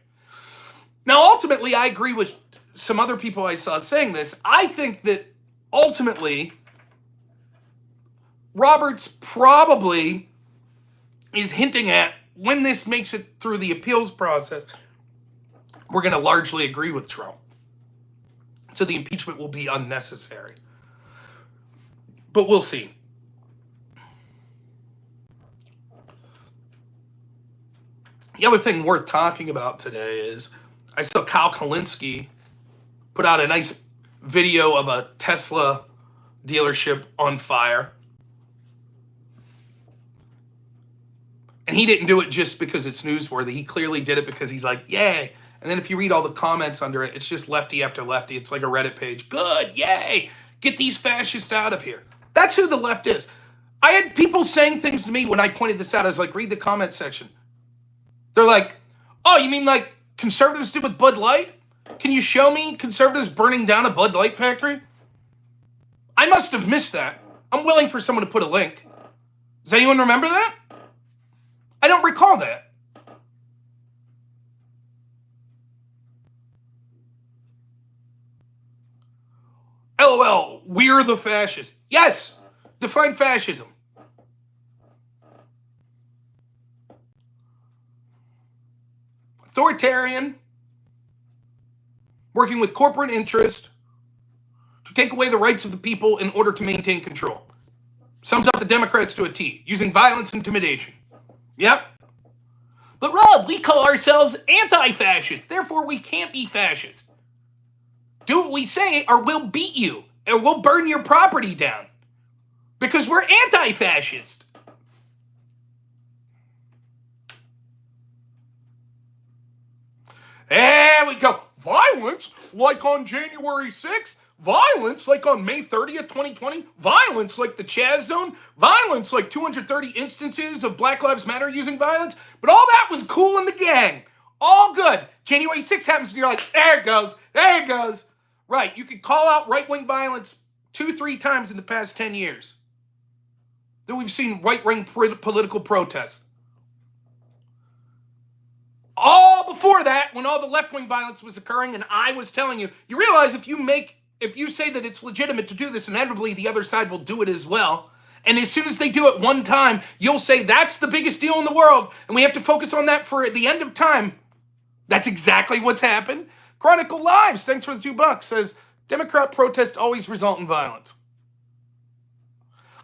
Now, ultimately, I agree with some other people I saw saying this. I think that ultimately, Roberts probably is hinting at when this makes it through the appeals process, we're going to largely agree with Trump. So the impeachment will be unnecessary. But we'll see. The other thing worth talking about today is I saw Kulinski put out a nice video of a Tesla dealership on fire. And he didn't do it just because it's newsworthy. He clearly did it because he's like, yay. And then if you read all the comments under it, it's just lefty after lefty. It's like a Reddit page. Good, yay. Get these fascists out of here. That's who the left is. I had people saying things to me when I pointed this out. I was like, read the comment section. They're like, oh, you mean like conservatives did with Bud Light? Can you show me conservatives burning down a Bud Light factory? I must have missed that. I'm willing for someone to put a link. Does anyone remember that? I don't recall that. LOL, we're the fascists. Yes, define fascism. Authoritarian, working with corporate interest to take away the rights of the people in order to maintain control. Sums up the Democrats to a T, using violence and intimidation. Yep. But Rob, we call ourselves anti-fascist, therefore we can't be fascist. Do what we say or we'll beat you, or we'll burn your property down. Because we're anti-fascist. There we go. Violence like on January 6th. Violence like on May 30th, 2020. Violence like the Chaz Zone. Violence like 230 instances of Black Lives Matter using violence. But all that was cool in the gang. All good. January 6th happens and you're like, there it goes. There it goes. Right. You could call out right-wing violence 2-3 times in the past 10 years. That we've seen right-wing political protests. All before that, when all the left-wing violence was occurring, and I was telling you, you realize if you say that it's legitimate to do this, inevitably the other side will do it as well. And as soon as they do it one time, you'll say that's the biggest deal in the world, and we have to focus on that for the end of time. That's exactly what's happened. Chronicle Lives, thanks for the $2, says, Democrat protests always result in violence.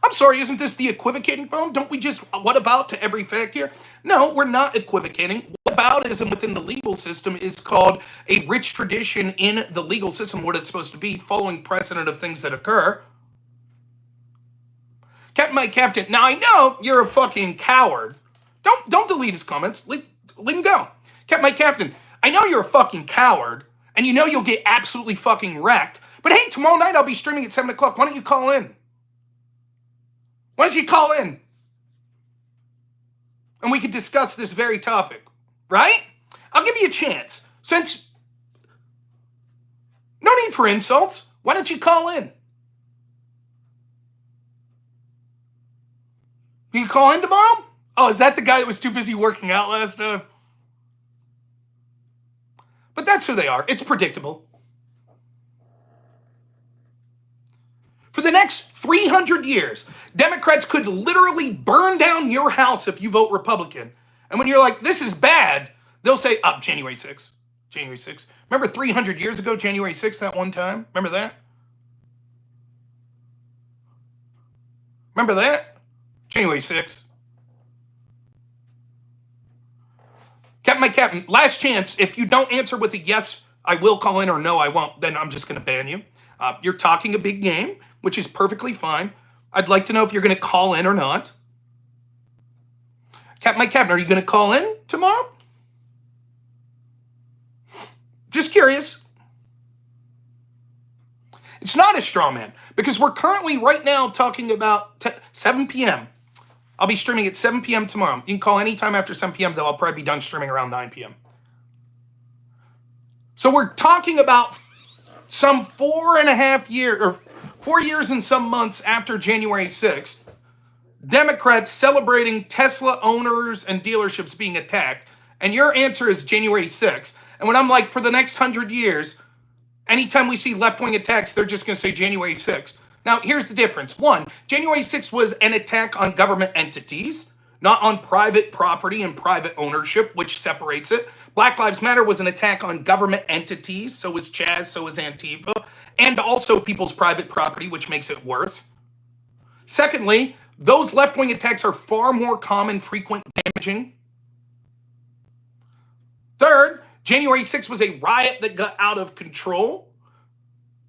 I'm sorry, isn't this the equivocating phone? Don't we just what about to every fact here? No, we're not equivocating. Whataboutism within the legal system is called a rich tradition in the legal system, what it's supposed to be, following precedent of things that occur. Captain, my captain, now I know you're a fucking coward. Don't delete his comments. Leave him go. Captain, my captain, I know you're a fucking coward, and you know you'll get absolutely fucking wrecked. But hey, tomorrow night I'll be streaming at 7 o'clock. Why don't you call in? Why don't you call in? And we could discuss this very topic, right? I'll give you a chance. Since no need for insults, why don't you call in? You can call in tomorrow? Oh, is that the guy that was too busy working out last time? But that's who they are. It's predictable. For the next 300 years, Democrats could literally burn down your house if you vote Republican. And when you're like, this is bad, they'll say, January 6th. January 6th. Remember 300 years ago, January 6th, that one time? Remember that? Remember that? January 6th. Captain, last chance. If you don't answer with a yes, I will call in, or no, I won't, then I'm just going to ban you. You're talking a big game, which is perfectly fine. I'd like to know if you're going to call in or not. Captain, are you going to call in tomorrow? Just curious. It's not a straw man, because we're currently right now talking about 7 p.m. I'll be streaming at 7 p.m. tomorrow. You can call anytime after 7 p.m., though I'll probably be done streaming around 9 p.m. So we're talking about some 4 years and some months after January 6th, Democrats celebrating Tesla owners and dealerships being attacked, and your answer is January 6th. And when I'm like, for the next 100 years, anytime we see left-wing attacks, they're just going to say January 6th. Now, here's the difference. One, January 6th was an attack on government entities, not on private property and private ownership, which separates it. Black Lives Matter was an attack on government entities, so was Chaz, so was Antifa, and also people's private property, which makes it worse. Secondly, those left-wing attacks are far more common, frequent, damaging. Third, January 6th was a riot that got out of control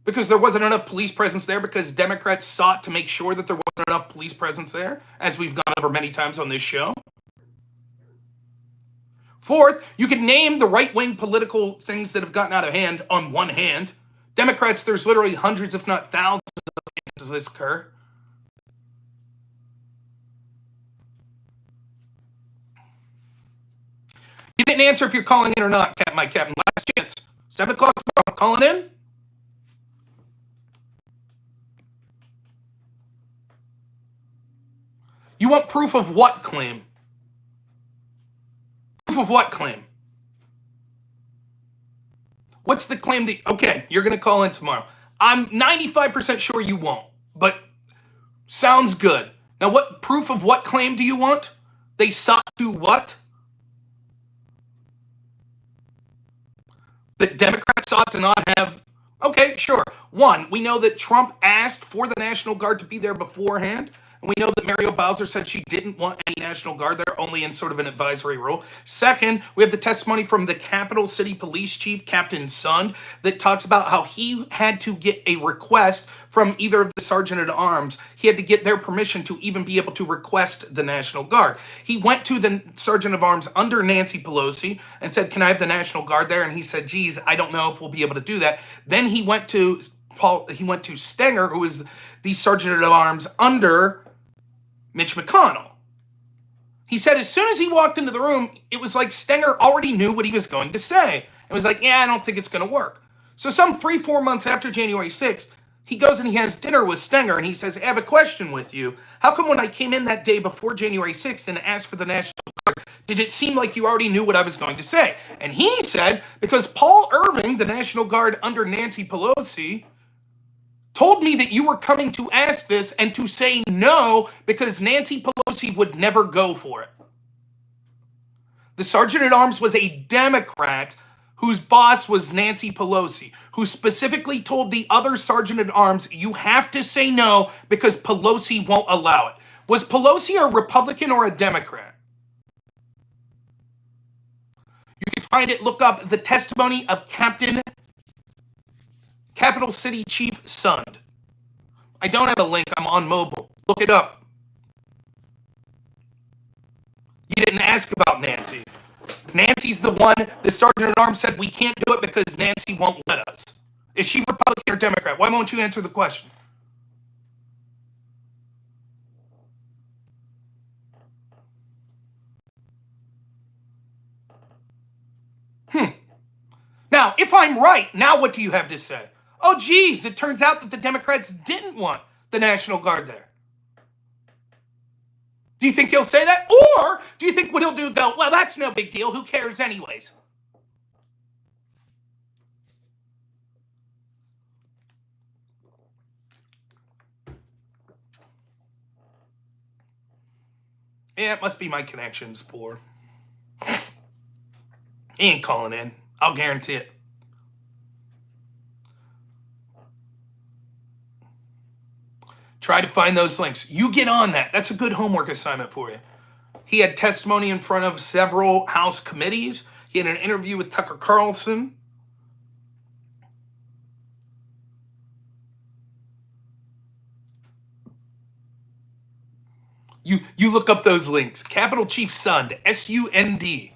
because there wasn't enough police presence there, because Democrats sought to make sure that there wasn't enough police presence there, as we've gone over many times on this show. Fourth, you can name the right-wing political things that have gotten out of hand on one hand. Democrats, there's literally hundreds, if not thousands, of cases of this occur. You didn't answer if you're calling in or not, my Captain. Last chance. 7 o'clock tomorrow. Calling in? You want proof of what claim? Proof of what claim? What's the claim that... Okay, you're going to call in tomorrow. I'm 95% sure you won't, but sounds good. Now, what proof of what claim do you want? They sought to what? The Democrats sought to not have... Okay, sure. One, we know that Trump asked for the National Guard to be there beforehand. And we know that Mario Bowser said she didn't want any National Guard there, only in sort of an advisory role. Second, we have the testimony from the Capital City Police Chief, Captain Sund, that talks about how he had to get a request from either of the Sergeant-at-Arms. He had to get their permission to even be able to request the National Guard. He went to the Sergeant-at-Arms under Nancy Pelosi and said, can I have the National Guard there? And he said, geez, I don't know if we'll be able to do that. Then he went to Stenger, who is the Sergeant-at-Arms under Mitch McConnell. He said as soon as he walked into the room, it was like Stenger already knew what he was going to say. It was like, yeah, I don't think it's going to work. So some 3-4 months after January 6th, he goes and he has dinner with Stenger, and he says, I have a question with you. How come when I came in that day before January 6th and asked for the National Guard, did it seem like you already knew what I was going to say? And he said, because Paul Irving, the National Guard under Nancy Pelosi, told me that you were coming to ask this and to say no because Nancy Pelosi would never go for it. The Sergeant-at-Arms was a Democrat whose boss was Nancy Pelosi, who specifically told the other Sergeant-at-Arms, you have to say no because Pelosi won't allow it. Was Pelosi a Republican or a Democrat? You can find it, look up the testimony of Capital City Chief Sund. I don't have a link. I'm on mobile. Look it up. You didn't ask about Nancy. Nancy's the one, the Sergeant-at-Arms said we can't do it because Nancy won't let us. Is she Republican or Democrat? Why won't you answer the question? Now, if I'm right, now what do you have to say? Oh, geez, it turns out that the Democrats didn't want the National Guard there. Do you think he'll say that? Or do you think what he'll do go, well, that's no big deal. Who cares anyways? Yeah, it must be my connections poor. He ain't calling in. I'll guarantee it. Try to find those links. You get on that. That's a good homework assignment for you. He had testimony in front of several House committees. He had an interview with Tucker Carlson. You look up those links. Capitol Chief Sund, S-U-N-D.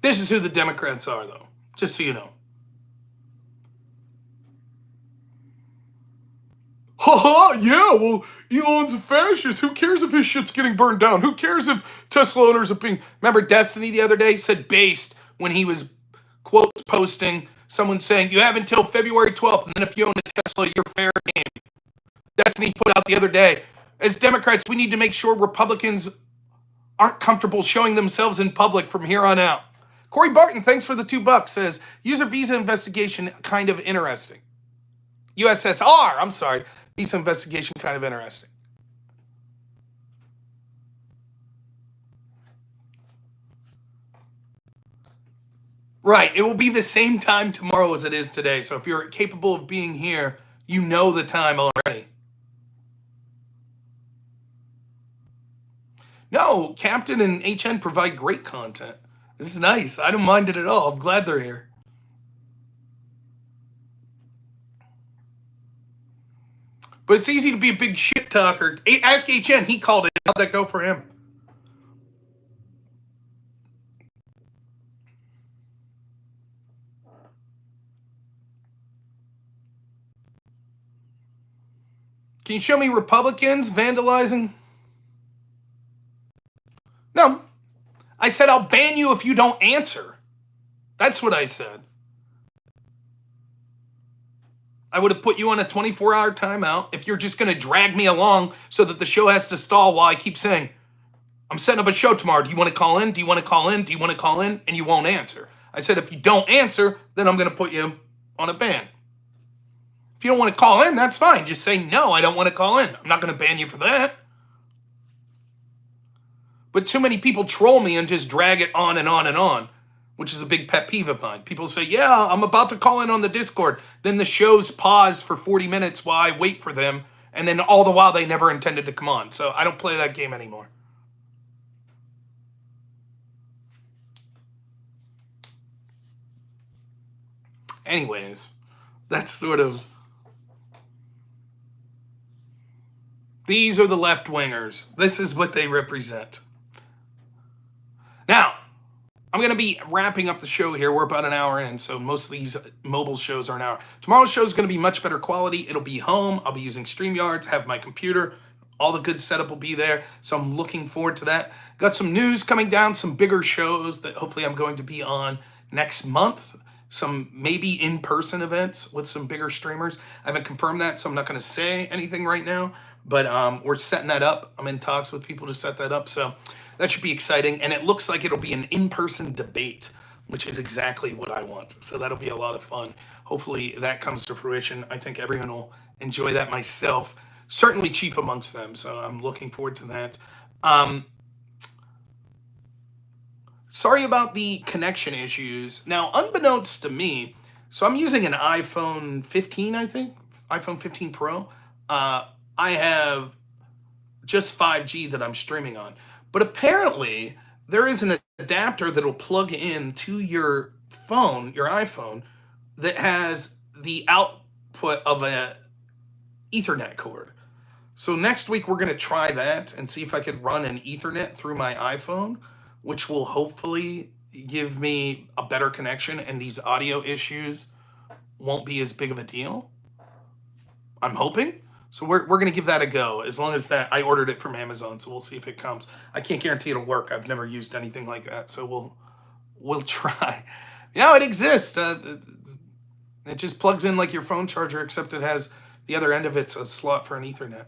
This is who the Democrats are, though, just so you know. Yeah, well, Elon's a fascist. Who cares if his shit's getting burned down? Who cares if Tesla owners are being... Remember Destiny the other day said based when he was, quote, posting, someone saying, you have until February 12th, and then if you own a Tesla, you're fair game. Destiny put out the other day, as Democrats, we need to make sure Republicans aren't comfortable showing themselves in public from here on out. Corey Barton, thanks for the $2, says, user visa investigation kind of interesting. USSR, I'm sorry. Visa investigation kind of interesting. Right, it will be the same time tomorrow as it is today. So if you're capable of being here, you know the time already. No, Captain and HN provide great content. This is nice. I don't mind it at all. I'm glad they're here. But it's easy to be a big shit talker. Ask HN. He called it. How'd that go for him? Can you show me Republicans vandalizing? No. I said I'll ban you if you don't answer. That's what I said. I would have put you on a 24-hour timeout if you're just going to drag me along so that the show has to stall while I keep saying, I'm setting up a show tomorrow. Do you want to call in? Do you want to call in? Do you want to call in? And you won't answer. I said, if you don't answer, then I'm going to put you on a ban. If you don't want to call in, that's fine. Just say, no, I don't want to call in. I'm not going to ban you for that. But too many people troll me and just drag it on and on and on, which is a big pet peeve of mine. People say, yeah, I'm about to call in on the Discord. Then the show's paused for 40 minutes while I wait for them. And then all the while, they never intended to come on. So I don't play that game anymore. Anyways, that's sort of... These are the left-wingers. This is what they represent. Now, I'm going to be wrapping up the show here. We're about an hour in, so most of these mobile shows are an hour. Tomorrow's show is going to be much better quality. It'll be home. I'll be using StreamYards, have my computer. All the good setup will be there, so I'm looking forward to that. Got some news coming down, some bigger shows that hopefully I'm going to be on next month. Some maybe in-person events with some bigger streamers. I haven't confirmed that, so I'm not going to say anything right now. But we're setting that up. I'm in talks with people to set that up. So that should be exciting. And it looks like it'll be an in-person debate, which is exactly what I want. So that'll be a lot of fun. Hopefully that comes to fruition. I think everyone will enjoy that, myself. Certainly chief amongst them. So I'm looking forward to that. Sorry about the connection issues. Now, unbeknownst to me, so I'm using an iPhone 15, I think. iPhone 15 Pro. I have just 5G that I'm streaming on. But apparently, there is an adapter that will plug in to your phone, your iPhone, that has the output of a Ethernet cord. So next week, we're going to try that and see if I could run an Ethernet through my iPhone, which will hopefully give me a better connection and these audio issues won't be as big of a deal. I'm hoping. So we're going to give that a go, as long as that I ordered it from Amazon, so we'll see if it comes. I can't guarantee it'll work. I've never used anything like that, so we'll try. It exists. It just plugs in like your phone charger, except it has the other end of it's a slot for an Ethernet.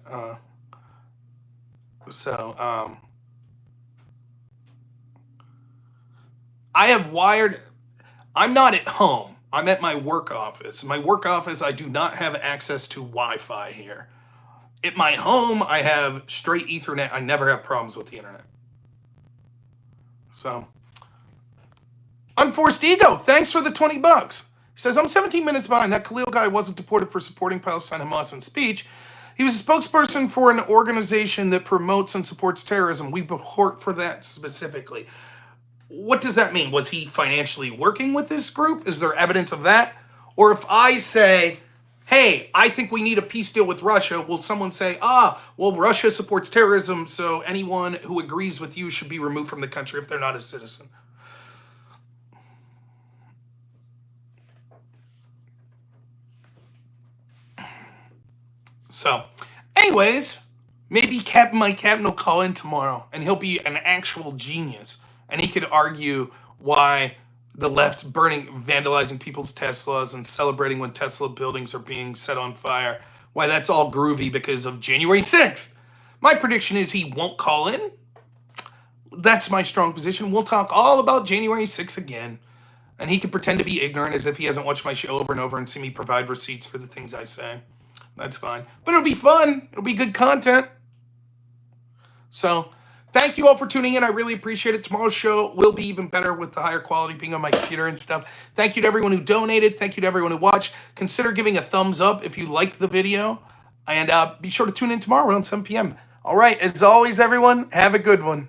I have wired. I'm not at home. I'm at my work office. My work office, I do not have access to Wi-Fi here. At my home, I have straight Ethernet. I never have problems with the internet. So, Unforced Ego, thanks for the $20. He says, I'm 17 minutes behind. That Khalil guy wasn't deported for supporting Palestine Hamas in speech. He was a spokesperson for an organization that promotes and supports terrorism. We report for that specifically. What does that mean? Was he financially working with this group? Is there evidence of that? Or if I say, hey, I think we need a peace deal with Russia, will someone say, well, Russia supports terrorism, so anyone who agrees with you should be removed from the country if they're not a citizen? So, anyways, maybe my captain will call in tomorrow, and he'll be an actual genius, and he could argue why the left's vandalizing people's Teslas and celebrating when Tesla buildings are being set on fire, why that's all groovy because of January 6th. My prediction is he won't call in. That's my strong position. We'll talk all about January 6th again, and he can pretend to be ignorant as if he hasn't watched my show over and over and see me provide receipts for the things I say. That's fine. But it'll be fun. It'll be good content. So, thank you all for tuning in. I really appreciate it. Tomorrow's show will be even better with the higher quality being on my computer and stuff. Thank you to everyone who donated. Thank you to everyone who watched. Consider giving a thumbs up if you liked the video. And be sure to tune in tomorrow around 7 p.m. All right. As always, everyone, have a good one.